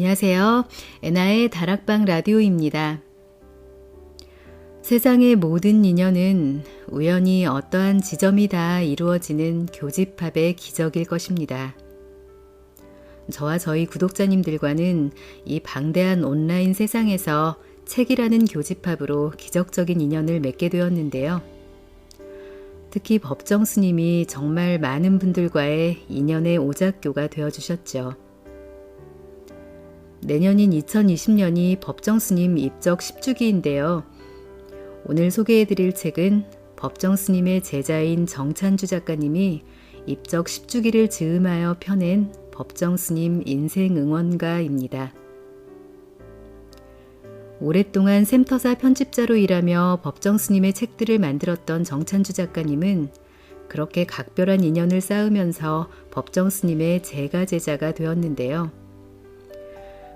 안녕하세요. 애나의 다락방 라디오입니다. 세상의 모든 인연은 우연히 어떠한 지점이 다 이루어지는 교집합의 기적일 것입니다. 저와 저희 구독자님들과는 이 방대한 온라인 세상에서 책이라는 교집합으로 기적적인 인연을 맺게 되었는데요. 특히 법정 스님이 정말 많은 분들과의 인연의 오작교가 되어주셨죠. 내년인 2020년이 법정 스님 입적 10주기인데요. 오늘 소개해드릴 책은 법정 스님의 제자인 정찬주 작가님이 입적 10주기를 즈음하여 펴낸 법정 스님 인생응원가입니다. 오랫동안 샘터사 편집자로 일하며 법정 스님의 책들을 만들었던 정찬주 작가님은 그렇게 각별한 인연을 쌓으면서 법정 스님의 제가제자가 되었는데요.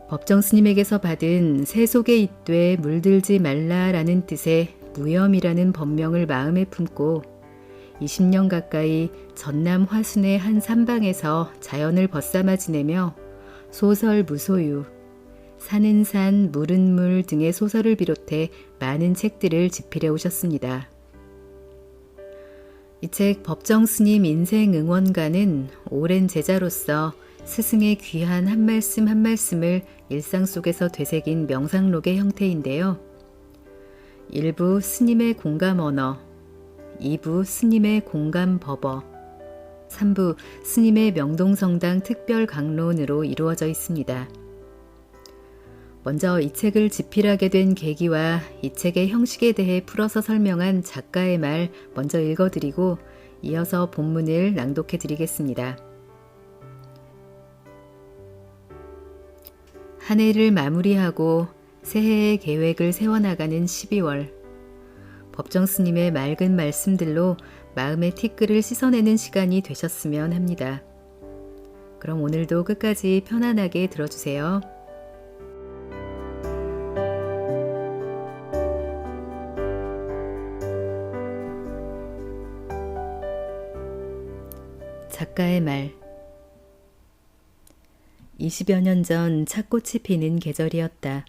법정 스님에게서 받은 새 속에 잇되 물들지 말라라는 뜻의 무염이라는 법명을 마음에 품고 20년 가까이 전남 화순의 한 산방에서 자연을 벗삼아 지내며 소설 무소유, 산은 산, 물은 물 등의 소설을 비롯해 많은 책들을 집필해 오셨습니다. 이 책 법정 스님 인생응원가는 오랜 제자로서 스승의 귀한 한 말씀 한 말씀을 일상 속에서 되새긴 명상록의 형태인데요. 1부 스님의 공감 언어, 2부 스님의 공감 법어, 3부 스님의 명동성당 특별 강론으로 이루어져 있습니다. 먼저 이 책을 집필하게 된 계기와 이 책의 형식에 대해 풀어서 설명한 작가의 말 먼저 읽어드리고 이어서 본문을 낭독해 드리겠습니다. 한 해를 마무리하고 새해의 계획을 세워나가는 12월. 법정 스님의 맑은 말씀들로 마음의 티끌을 씻어내는 시간이 되셨으면 합니다. 그럼 오늘도 끝까지 편안하게 들어주세요. 작가의 말. 20여 년 전 착꽃이 피는 계절이었다.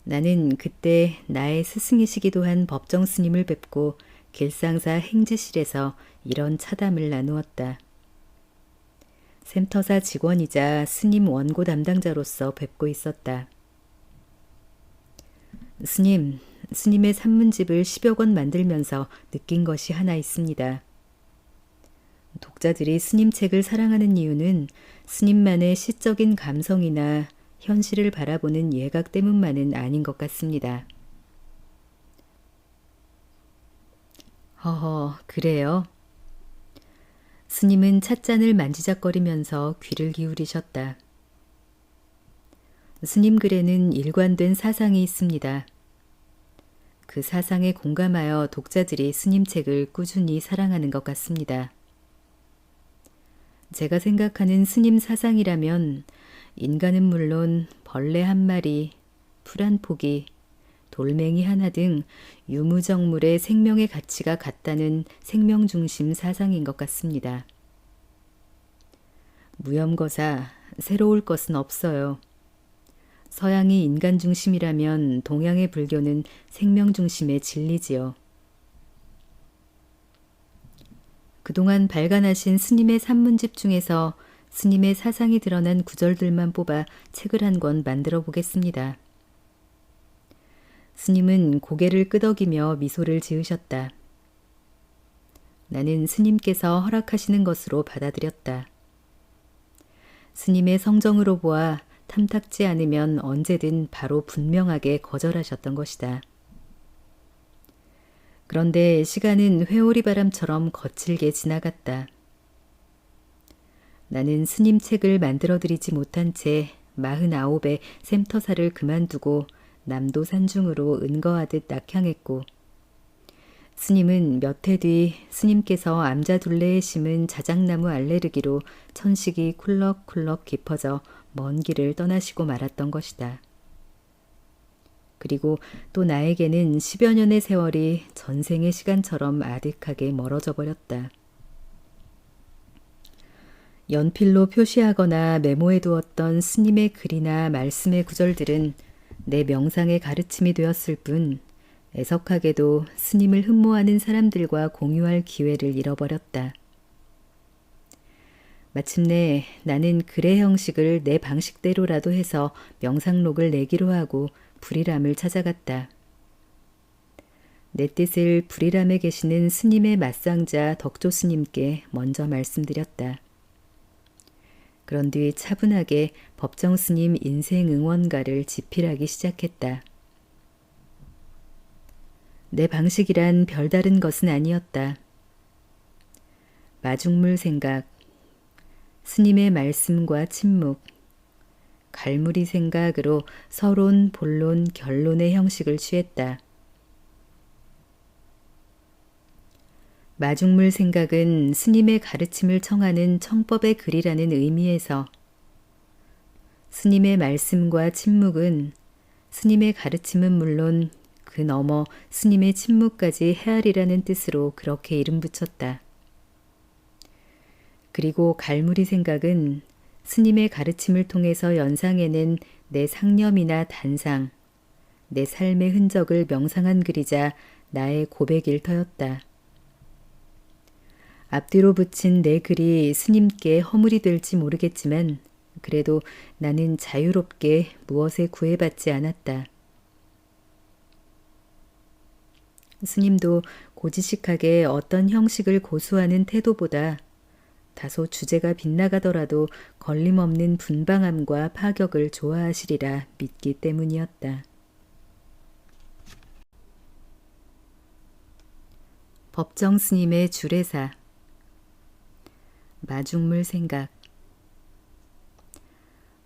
나는 그때 나의 스승이시기도 한 법정 스님을 뵙고 길상사 행지실에서 이런 차담을 나누었다. 샘터사 직원이자 스님 원고 담당자로서 뵙고 있었다. 스님의 산문집을 10여 권 만들면서 느낀 것이 하나 있습니다. 독자들이 스님 책을 사랑하는 이유는 스님만의 시적인 감성이나 현실을 바라보는 예각 때문만은 아닌 것 같습니다. 허허, 그래요? 스님은 찻잔을 만지작거리면서 귀를 기울이셨다. 스님 글에는 일관된 사상이 있습니다. 그 사상에 공감하여 독자들이 스님 책을 꾸준히 사랑하는 것 같습니다. 제가 생각하는 스님 사상이라면 인간은 물론 벌레 한 마리, 풀 한 포기, 돌멩이 하나 등 유무정물의 생명의 가치가 같다는 생명중심 사상인 것 같습니다. 무염거사, 새로울 것은 없어요. 서양이 인간 중심이라면 동양의 불교는 생명 중심의 진리지요. 그동안 발간하신 스님의 산문집 중에서 스님의 사상이 드러난 구절들만 뽑아 책을 한 권 만들어 보겠습니다. 스님은 고개를 끄덕이며 미소를 지으셨다. 나는 스님께서 허락하시는 것으로 받아들였다. 스님의 성정으로 보아 탐탁지 않으면 언제든 바로 분명하게 거절하셨던 것이다. 그런데 시간은 회오리 바람처럼 거칠게 지나갔다. 나는 스님 책을 만들어드리지 못한 채 49에 샘터사를 그만두고 남도 산중으로 은거하듯 낙향했고 스님은 몇 해 뒤 스님께서 암자둘레에 심은 자작나무 알레르기로 천식이 쿨럭쿨럭 깊어져 먼 길을 떠나시고 말았던 것이다. 그리고 또 나에게는 10여 년의 세월이 전생의 시간처럼 아득하게 멀어져 버렸다. 연필로 표시하거나 메모해 두었던 스님의 글이나 말씀의 구절들은 내 명상의 가르침이 되었을 뿐 애석하게도 스님을 흠모하는 사람들과 공유할 기회를 잃어버렸다. 마침내 나는 글의 형식을 내 방식대로라도 해서 명상록을 내기로 하고 불이람을 찾아갔다. 내 뜻을 불이람에 계시는 스님의 맞상자 덕조 스님께 먼저 말씀드렸다. 그런 뒤 차분하게 법정 스님 인생 응원가를 집필하기 시작했다. 내 방식이란 별다른 것은 아니었다. 마중물 생각, 스님의 말씀과 침묵, 갈무리 생각으로 서론, 본론, 결론의 형식을 취했다. 마중물 생각은 스님의 가르침을 청하는 청법의 글이라는 의미에서, 스님의 말씀과 침묵은 스님의 가르침은 물론 그 너머 스님의 침묵까지 헤아리라는 뜻으로 그렇게 이름 붙였다. 그리고 갈무리 생각은 스님의 가르침을 통해서 연상해낸 내 상념이나 단상, 내 삶의 흔적을 명상한 글이자 나의 고백 일터였다. 앞뒤로 붙인 내 글이 스님께 허물이 될지 모르겠지만 그래도 나는 자유롭게 무엇에 구애받지 않았다. 스님도 고지식하게 어떤 형식을 고수하는 태도보다 다소 주제가 빗나가더라도 걸림없는 분방함과 파격을 좋아하시리라 믿기 때문이었다. 법정 스님의 주례사. 마중물 생각.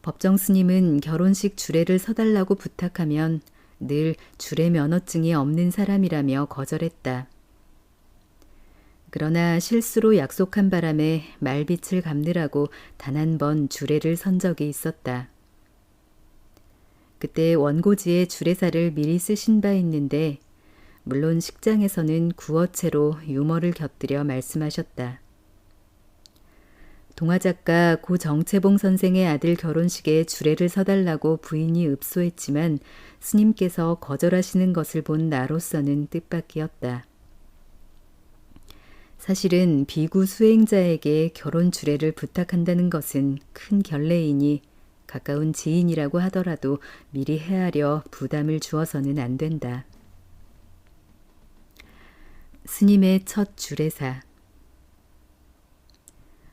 법정 스님은 결혼식 주례를 서달라고 부탁하면 늘 주례 면허증이 없는 사람이라며 거절했다. 그러나 실수로 약속한 바람에 말빛을 갚느라고 단 한 번 주례를 선 적이 있었다. 그때 원고지에 주례사를 미리 쓰신 바 있는데 물론 식장에서는 구어체로 유머를 곁들여 말씀하셨다. 동화작가 고 정채봉 선생의 아들 결혼식에 주례를 서달라고 부인이 읍소했지만 스님께서 거절하시는 것을 본 나로서는 뜻밖이었다. 사실은 비구 수행자에게 결혼 주례를 부탁한다는 것은 큰 결례이니 가까운 지인이라고 하더라도 미리 헤아려 부담을 주어서는 안 된다. 스님의 첫 주례사.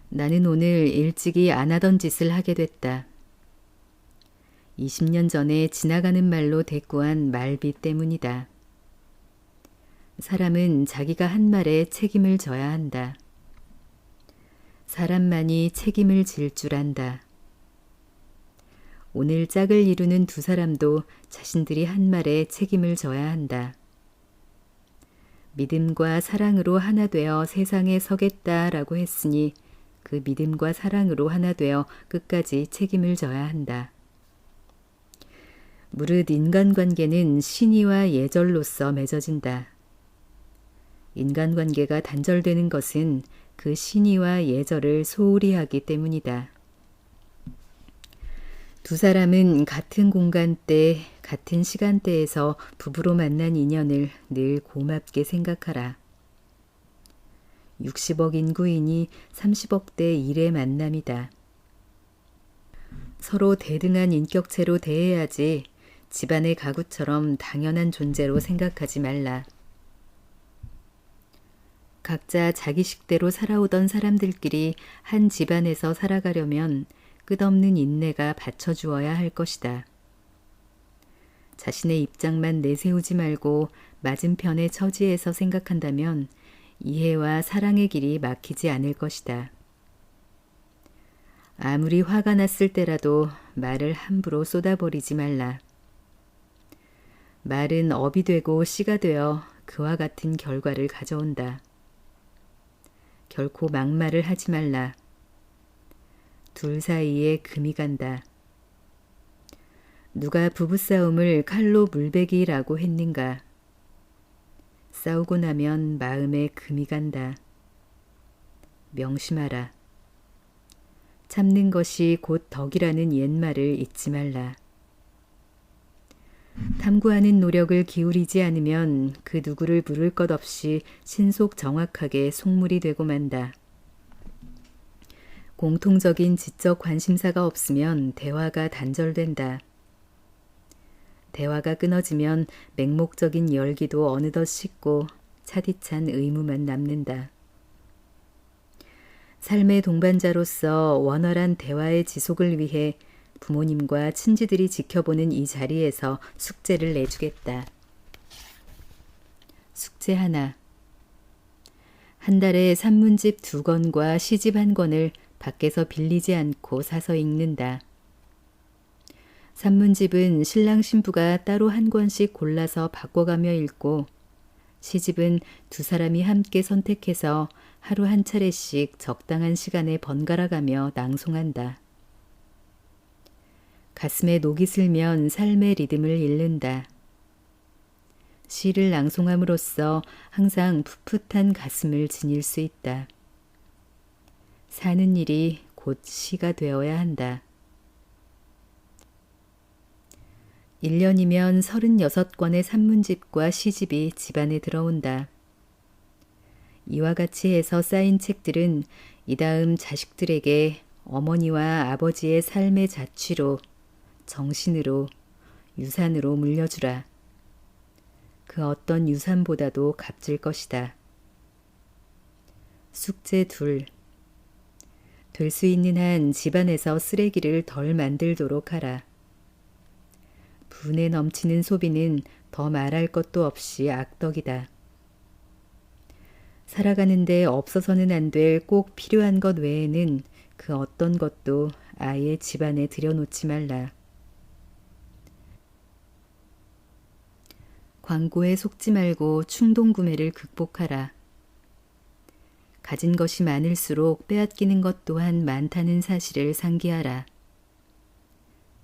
나는 오늘 일찍이 안 하던 짓을 하게 됐다. 20년 전에 지나가는 말로 대꾸한 말비 때문이다. 사람은 자기가 한 말에 책임을 져야 한다. 사람만이 책임을 질 줄 안다. 오늘 짝을 이루는 두 사람도 자신들이 한 말에 책임을 져야 한다. 믿음과 사랑으로 하나 되어 세상에 서겠다라고 했으니 그 믿음과 사랑으로 하나 되어 끝까지 책임을 져야 한다. 무릇 인간관계는 신의와 예절로서 맺어진다. 인간관계가 단절되는 것은 그 신의와 예절을 소홀히 하기 때문이다. 두 사람은 같은 공간대, 같은 시간대에서 부부로 만난 인연을 늘 고맙게 생각하라. 60억 인구인이 30억대 일의 만남이다. 서로 대등한 인격체로 대해야지 집안의 가구처럼 당연한 존재로 생각하지 말라. 각자 자기 식대로 살아오던 사람들끼리 한 집안에서 살아가려면 끝없는 인내가 받쳐주어야 할 것이다. 자신의 입장만 내세우지 말고 맞은편의 처지에서 생각한다면 이해와 사랑의 길이 막히지 않을 것이다. 아무리 화가 났을 때라도 말을 함부로 쏟아버리지 말라. 말은 업이 되고 씨가 되어 그와 같은 결과를 가져온다. 결코 막말을 하지 말라. 둘 사이에 금이 간다. 누가 부부싸움을 칼로 물베기라고 했는가? 싸우고 나면 마음에 금이 간다. 명심하라. 참는 것이 곧 덕이라는 옛말을 잊지 말라. 탐구하는 노력을 기울이지 않으면 그 누구를 물을 것 없이 신속 정확하게 속물이 되고 만다. 공통적인 지적 관심사가 없으면 대화가 단절된다. 대화가 끊어지면 맹목적인 열기도 어느덧 식고 차디찬 의무만 남는다. 삶의 동반자로서 원활한 대화의 지속을 위해 부모님과 친지들이 지켜보는 이 자리에서 숙제를 내주겠다. 숙제 하나. 한 달에 산문집 2권과 시집 1권을 밖에서 빌리지 않고 사서 읽는다. 산문집은 신랑 신부가 따로 1권씩 골라서 바꿔가며 읽고 시집은 2사람이 함께 선택해서 하루 한 차례씩 적당한 시간에 번갈아가며 낭송한다. 가슴에 녹이 슬면 삶의 리듬을 잃는다. 시를 낭송함으로써 항상 풋풋한 가슴을 지닐 수 있다. 사는 일이 곧 시가 되어야 한다. 1년이면 36권의 산문집과 시집이 집안에 들어온다. 이와 같이 해서 쌓인 책들은 이다음 자식들에게 어머니와 아버지의 삶의 자취로, 정신으로, 유산으로 물려주라. 그 어떤 유산보다도 값질 것이다. 숙제 2. 될 수 있는 한 집안에서 쓰레기를 덜 만들도록 하라. 분에 넘치는 소비는 더 말할 것도 없이 악덕이다. 살아가는데 없어서는 안 될 꼭 필요한 것 외에는 그 어떤 것도 아예 집안에 들여놓지 말라. 광고에 속지 말고 충동 구매를 극복하라. 가진 것이 많을수록 빼앗기는 것 또한 많다는 사실을 상기하라.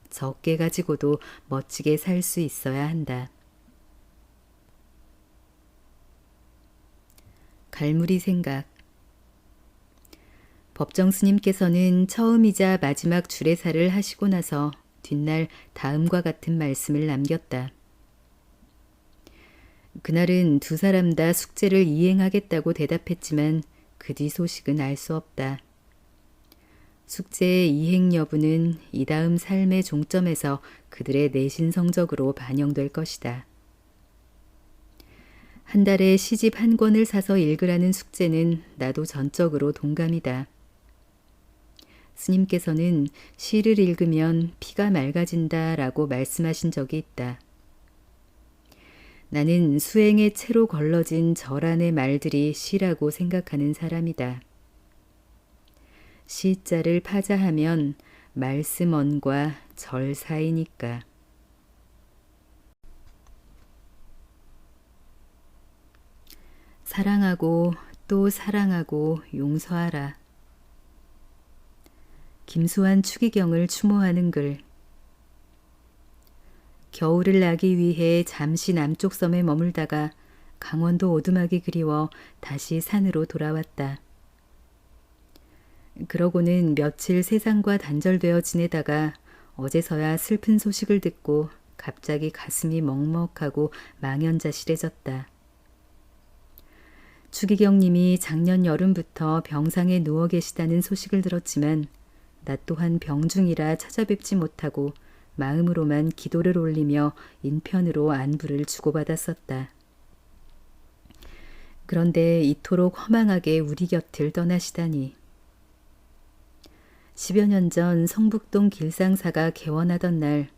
적게 가지고도 멋지게 살 수 있어야 한다. 갈무리 생각. 법정 스님께서는 처음이자 마지막 주례사를 하시고 나서 뒷날 다음과 같은 말씀을 남겼다. 그날은 2사람 다 숙제를 이행하겠다고 대답했지만 그 뒤 소식은 알 수 없다. 숙제의 이행 여부는 이 다음 삶의 종점에서 그들의 내신 성적으로 반영될 것이다. 한 달에 시집 1권을 사서 읽으라는 숙제는 나도 전적으로 동감이다. 스님께서는 시를 읽으면 피가 맑아진다 라고 말씀하신 적이 있다. 나는 수행의 채로 걸러진 절안의 말들이 시라고 생각하는 사람이다. 시자를 파자하면 말씀언과 절 사이니까. 사랑하고 또 사랑하고 용서하라. 김수환 추기경을 추모하는 글. 겨울을 나기 위해 잠시 남쪽 섬에 머물다가 강원도 오두막이 그리워 다시 산으로 돌아왔다. 그러고는 며칠 세상과 단절되어 지내다가 어제서야 슬픈 소식을 듣고 갑자기 가슴이 먹먹하고 망연자실해졌다. 추기경님이 작년 여름부터 병상에 누워 계시다는 소식을 들었지만 나 또한 병중이라 찾아뵙지 못하고 마음으로만 기도를 올리며 인편으로 안부를 주고받았었다. 그런데 이토록 허망하게 우리 곁을 떠나시다니. 10여 년 전 성북동 길상사가 개원하던 날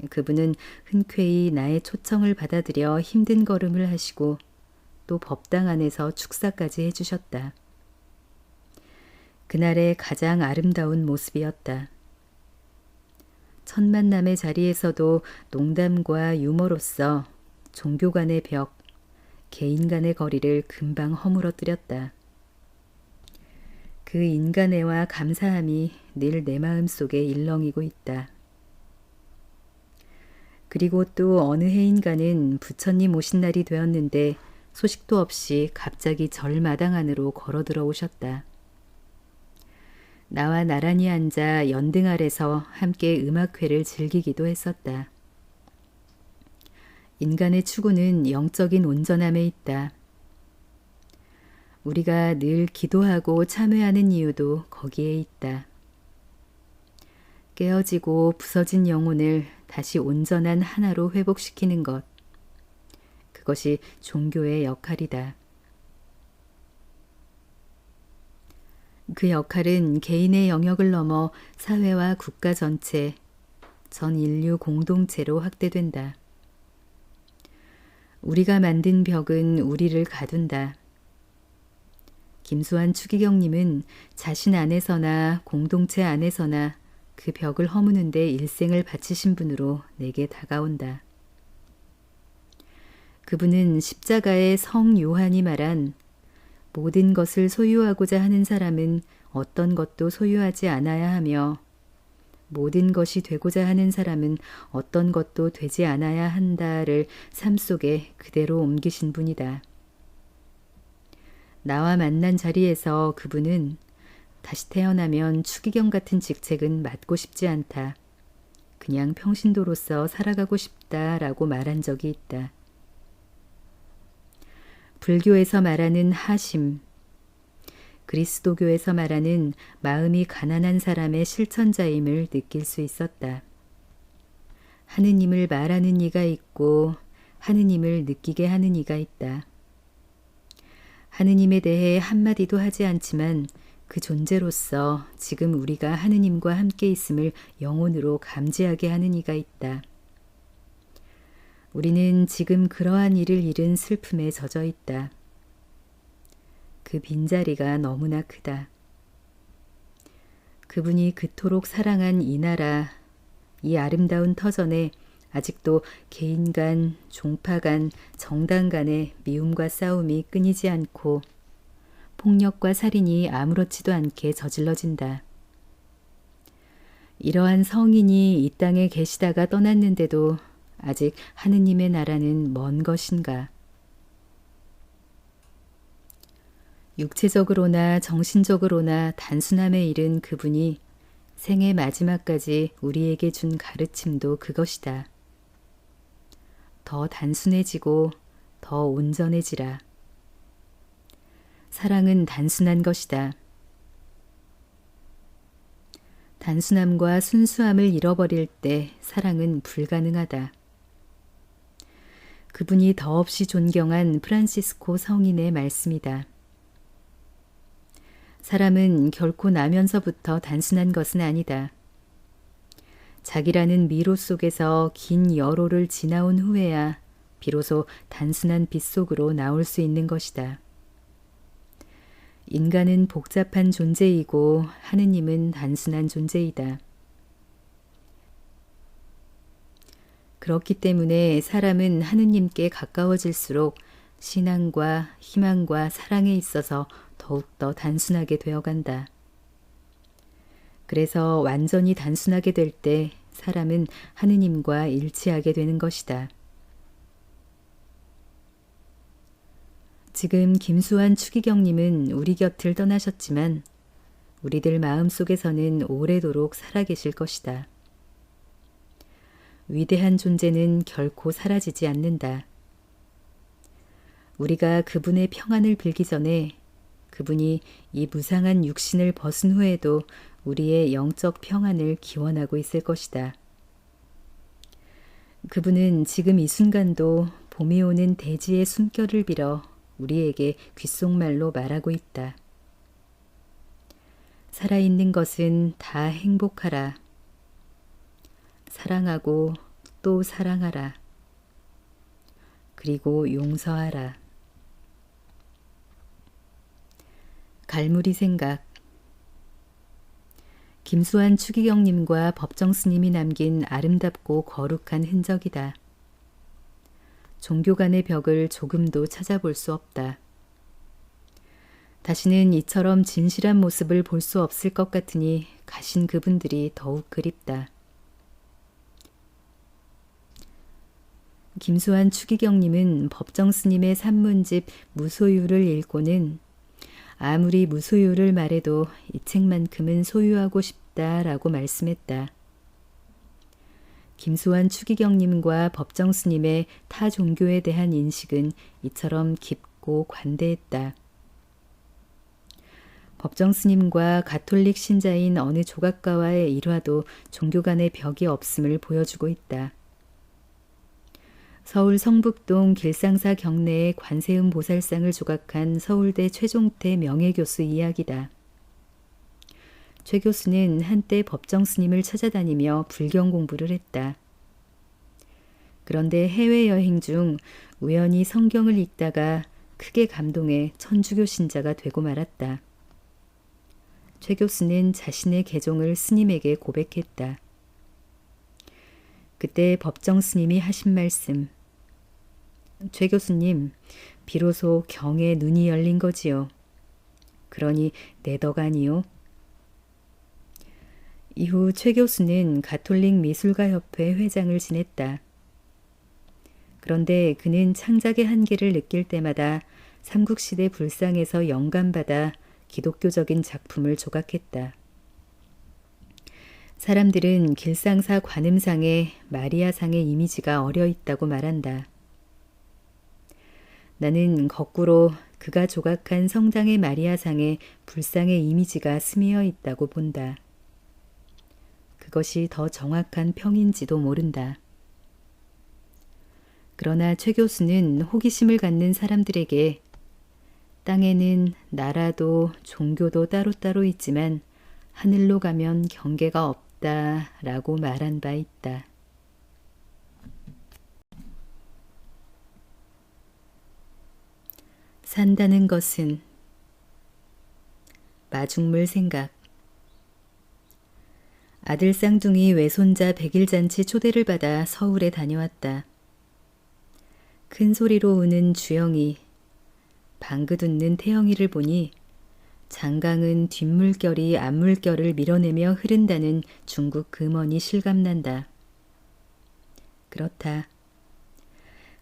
그분은 흔쾌히 나의 초청을 받아들여 힘든 걸음을 하시고 또 법당 안에서 축사까지 해주셨다. 그날의 가장 아름다운 모습이었다. 첫 만남의 자리에서도 농담과 유머로써 종교 간의 벽, 개인 간의 거리를 금방 허물어뜨렸다. 그 인간애와 감사함이 늘 내 마음속에 일렁이고 있다. 그리고 또 어느 해인가는 부처님 오신 날이 되었는데 소식도 없이 갑자기 절마당 안으로 걸어 들어오셨다. 나와 나란히 앉아 연등 아래서 함께 음악회를 즐기기도 했었다. 인간의 추구는 영적인 온전함에 있다. 우리가 늘 기도하고 참회하는 이유도 거기에 있다. 깨어지고 부서진 영혼을 다시 온전한 하나로 회복시키는 것. 그것이 종교의 역할이다. 그 역할은 개인의 영역을 넘어 사회와 국가 전체, 전 인류 공동체로 확대된다. 우리가 만든 벽은 우리를 가둔다. 김수환 추기경님은 자신 안에서나 공동체 안에서나 그 벽을 허무는 데 일생을 바치신 분으로 내게 다가온다. 그분은 십자가의 성 요한이 말한 모든 것을 소유하고자 하는 사람은 어떤 것도 소유하지 않아야 하며 모든 것이 되고자 하는 사람은 어떤 것도 되지 않아야 한다를 삶 속에 그대로 옮기신 분이다. 나와 만난 자리에서 그분은 다시 태어나면 추기경 같은 직책은 맡고 싶지 않다. 그냥 평신도로서 살아가고 싶다라고 말한 적이 있다. 불교에서 말하는 하심, 그리스도교에서 말하는 마음이 가난한 사람의 실천자임을 느낄 수 있었다. 하느님을 말하는 이가 있고 하느님을 느끼게 하는 이가 있다. 하느님에 대해 한마디도 하지 않지만 그 존재로서 지금 우리가 하느님과 함께 있음을 영혼으로 감지하게 하는 이가 있다. 우리는 지금 그러한 일을 잃은 슬픔에 젖어 있다. 그 빈자리가 너무나 크다. 그분이 그토록 사랑한 이 나라, 이 아름다운 터전에 아직도 개인 간, 종파 간, 정당 간의 미움과 싸움이 끊이지 않고 폭력과 살인이 아무렇지도 않게 저질러진다. 이러한 성인이 이 땅에 계시다가 떠났는데도 아직 하느님의 나라는 먼 것인가? 육체적으로나 정신적으로나 단순함에 이른 그분이 생의 마지막까지 우리에게 준 가르침도 그것이다. 더 단순해지고 더 온전해지라. 사랑은 단순한 것이다. 단순함과 순수함을 잃어버릴 때 사랑은 불가능하다. 그분이 더없이 존경한 프란시스코 성인의 말씀이다. 사람은 결코 나면서부터 단순한 것은 아니다. 자기라는 미로 속에서 긴 여로를 지나온 후에야 비로소 단순한 빛 속으로 나올 수 있는 것이다. 인간은 복잡한 존재이고 하느님은 단순한 존재이다. 그렇기 때문에 사람은 하느님께 가까워질수록 신앙과 희망과 사랑에 있어서 더욱더 단순하게 되어간다. 그래서 완전히 단순하게 될 때 사람은 하느님과 일치하게 되는 것이다. 지금 김수환 추기경님은 우리 곁을 떠나셨지만 우리들 마음속에서는 오래도록 살아계실 것이다. 위대한 존재는 결코 사라지지 않는다. 우리가 그분의 평안을 빌기 전에 그분이 이 무상한 육신을 벗은 후에도 우리의 영적 평안을 기원하고 있을 것이다. 그분은 지금 이 순간도 봄이 오는 대지의 숨결을 빌어 우리에게 귓속말로 말하고 있다. 살아있는 것은 다 행복하라. 사랑하고 또 사랑하라. 그리고 용서하라. 갈무리 생각. 김수환 추기경님과 법정스님이 남긴 아름답고 거룩한 흔적이다. 종교 간의 벽을 조금도 찾아볼 수 없다. 다시는 이처럼 진실한 모습을 볼 수 없을 것 같으니 가신 그분들이 더욱 그립다. 김수환 추기경님은 법정스님의 산문집 무소유를 읽고는 아무리 무소유를 말해도 이 책만큼은 소유하고 싶다라고 말씀했다. 김수환 추기경님과 법정 스님의 타 종교에 대한 인식은 이처럼 깊고 관대했다. 법정 스님과 가톨릭 신자인 어느 조각가와의 일화도 종교 간의 벽이 없음을 보여주고 있다. 서울 성북동 길상사 경내에 관세음 보살상을 조각한 서울대 최종태 명예교수 이야기다. 최 교수는 한때 법정 스님을 찾아다니며 불경 공부를 했다. 그런데 해외여행 중 우연히 성경을 읽다가 크게 감동해 천주교 신자가 되고 말았다. 최 교수는 자신의 개종을 스님에게 고백했다. 그때 법정 스님이 하신 말씀. 최 교수님, 비로소 경의 눈이 열린 거지요. 그러니 내 덕 아니요? 이후 최 교수는 가톨릭 미술가협회 회장을 지냈다. 그런데 그는 창작의 한계를 느낄 때마다 삼국시대 불상에서 영감받아 기독교적인 작품을 조각했다. 사람들은 길상사 관음상에 마리아상의 이미지가 어려 있다고 말한다. 나는 거꾸로 그가 조각한 성당의 마리아상에 불상의 이미지가 스미어 있다고 본다. 그것이 더 정확한 평인지도 모른다. 그러나 최 교수는 호기심을 갖는 사람들에게 땅에는 나라도 종교도 따로따로 있지만 하늘로 가면 경계가 없다라고 말한 바 있다. 산다는 것은 마중물 생각. 아들 쌍둥이 외손자 백일잔치 초대를 받아 서울에 다녀왔다. 큰 소리로 우는 주영이, 방긋 웃는 태영이를 보니 장강은 뒷물결이 앞물결을 밀어내며 흐른다는 중국 금언이 실감난다. 그렇다.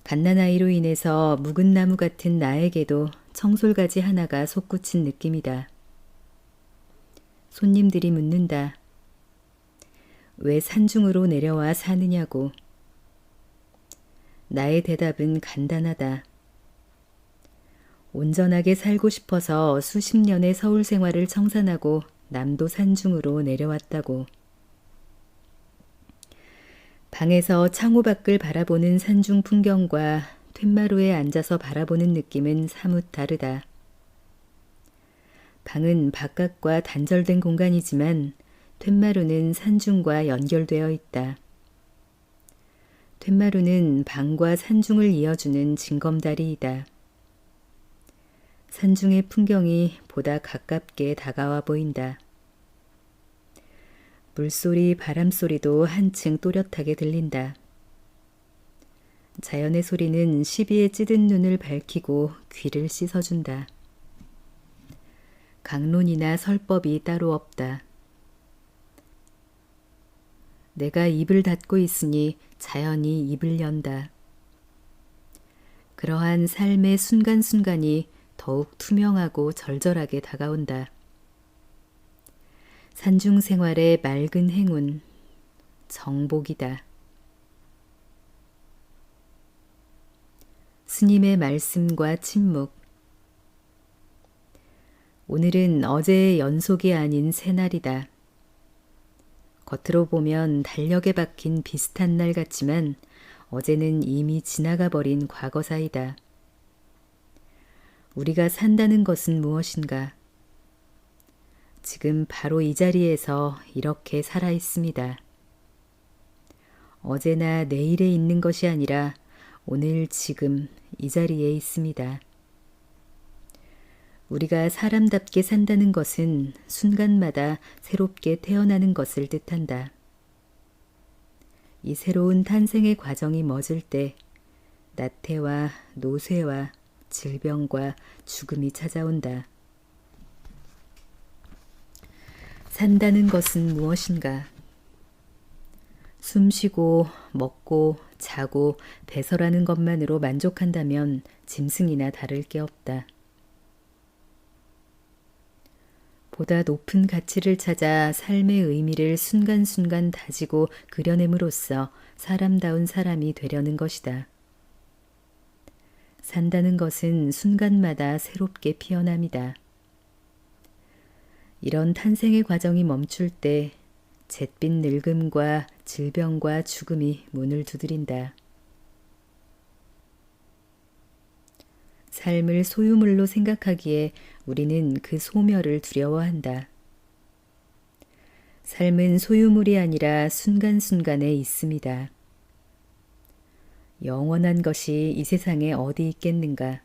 갓난아이로 인해서 묵은 나무 같은 나에게도 청솔가지 하나가 솟구친 느낌이다. 손님들이 묻는다. 왜 산중으로 내려와 사느냐고. 나의 대답은 간단하다. 온전하게 살고 싶어서 수십 년의 서울 생활을 청산하고 남도 산중으로 내려왔다고. 방에서 창호 밖을 바라보는 산중 풍경과 툇마루에 앉아서 바라보는 느낌은 사뭇 다르다. 방은 바깥과 단절된 공간이지만 툇마루는 산중과 연결되어 있다. 툇마루는 방과 산중을 이어주는 징검다리이다. 산중의 풍경이 보다 가깝게 다가와 보인다. 물소리, 바람소리도 한층 또렷하게 들린다. 자연의 소리는 시비에 찌든 눈을 밝히고 귀를 씻어준다. 강론이나 설법이 따로 없다. 내가 입을 닫고 있으니 자연이 입을 연다. 그러한 삶의 순간순간이 더욱 투명하고 절절하게 다가온다. 산중 생활의 맑은 행운, 정복이다. 스님의 말씀과 침묵. 오늘은 어제의 연속이 아닌 새날이다. 겉으로 보면 달력에 박힌 비슷한 날 같지만 어제는 이미 지나가 버린 과거사이다. 우리가 산다는 것은 무엇인가? 지금 바로 이 자리에서 이렇게 살아 있습니다. 어제나 내일에 있는 것이 아니라 오늘 지금 이 자리에 있습니다. 우리가 사람답게 산다는 것은 순간마다 새롭게 태어나는 것을 뜻한다. 이 새로운 탄생의 과정이 멎을 때 나태와 노쇠와 질병과 죽음이 찾아온다. 산다는 것은 무엇인가? 숨쉬고 먹고 자고 배설하는 것만으로 만족한다면 짐승이나 다를 게 없다. 보다 높은 가치를 찾아 삶의 의미를 순간순간 다지고 그려냄으로써 사람다운 사람이 되려는 것이다. 산다는 것은 순간마다 새롭게 피어남이다. 이런 탄생의 과정이 멈출 때 잿빛 늙음과 질병과 죽음이 문을 두드린다. 삶을 소유물로 생각하기에 우리는 그 소멸을 두려워한다. 삶은 소유물이 아니라 순간순간에 있음이다. 영원한 것이 이 세상에 어디 있겠는가?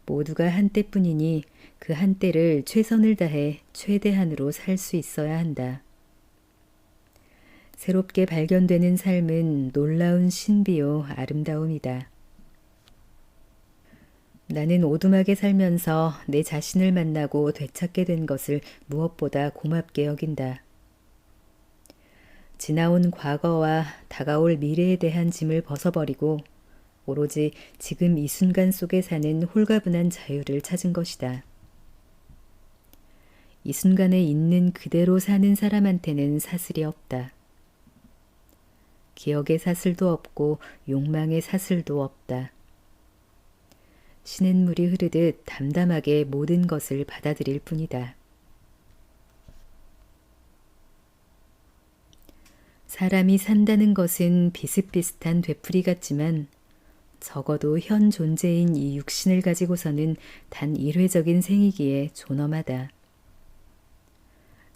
모두가 한때뿐이니 그 한때를 최선을 다해 최대한으로 살 수 있어야 한다. 새롭게 발견되는 삶은 놀라운 신비요 아름다움이다. 나는 오두막에 살면서 내 자신을 만나고 되찾게 된 것을 무엇보다 고맙게 여긴다. 지나온 과거와 다가올 미래에 대한 짐을 벗어버리고 오로지 지금 이 순간 속에 사는 홀가분한 자유를 찾은 것이다. 이 순간에 있는 그대로 사는 사람한테는 사슬이 없다. 기억의 사슬도 없고 욕망의 사슬도 없다. 쉬는 물이 흐르듯 담담하게 모든 것을 받아들일 뿐이다. 사람이 산다는 것은 비슷비슷한 되풀이 같지만 적어도 현 존재인 이 육신을 가지고서는 단 일회적인 생이기에 존엄하다.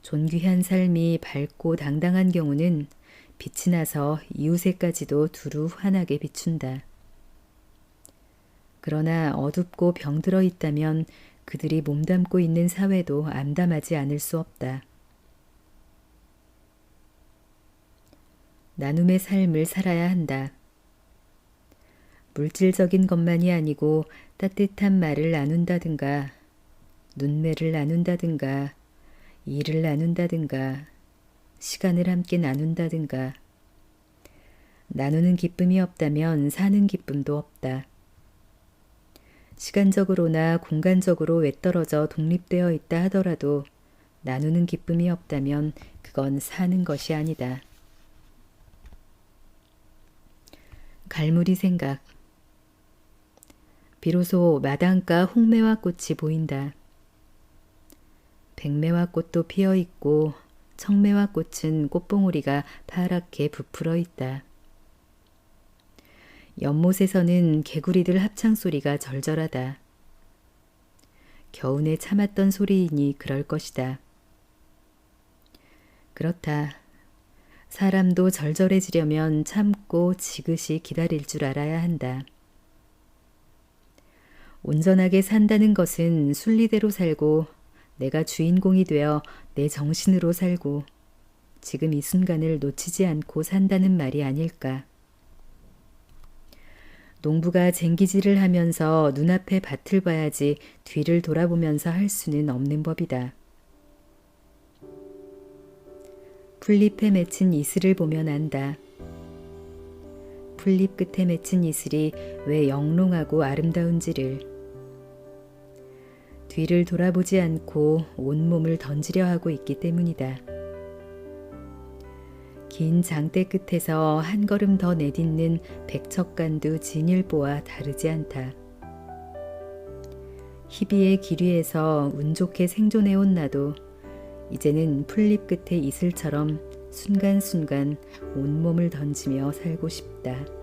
존귀한 삶이 밝고 당당한 경우는 빛이 나서 이웃에까지도 두루 환하게 비춘다. 그러나 어둡고 병들어 있다면 그들이 몸담고 있는 사회도 암담하지 않을 수 없다. 나눔의 삶을 살아야 한다. 물질적인 것만이 아니고 따뜻한 말을 나눈다든가, 눈매를 나눈다든가, 일을 나눈다든가, 시간을 함께 나눈다든가. 나누는 기쁨이 없다면 사는 기쁨도 없다. 시간적으로나 공간적으로 외떨어져 독립되어 있다 하더라도 나누는 기쁨이 없다면 그건 사는 것이 아니다. 갈무리 생각. 비로소 마당가 홍매화 꽃이 보인다. 백매화 꽃도 피어 있고 청매화 꽃은 꽃봉오리가 파랗게 부풀어 있다. 연못에서는 개구리들 합창 소리가 절절하다. 겨우내 참았던 소리이니 그럴 것이다. 그렇다. 사람도 절절해지려면 참고 지그시 기다릴 줄 알아야 한다. 온전하게 산다는 것은 순리대로 살고 내가 주인공이 되어 내 정신으로 살고 지금 이 순간을 놓치지 않고 산다는 말이 아닐까. 농부가 쟁기질을 하면서 눈앞에 밭을 봐야지 뒤를 돌아보면서 할 수는 없는 법이다. 풀잎에 맺힌 이슬을 보면 안다. 풀잎 끝에 맺힌 이슬이 왜 영롱하고 아름다운지를. 뒤를 돌아보지 않고 온몸을 던지려 하고 있기 때문이다. 긴 장대 끝에서 한 걸음 더 내딛는 백척간두 진일보와 다르지 않다. 희비의 기류에서 운 좋게 생존해온 나도 이제는 풀잎 끝의 이슬처럼 순간순간 온몸을 던지며 살고 싶다.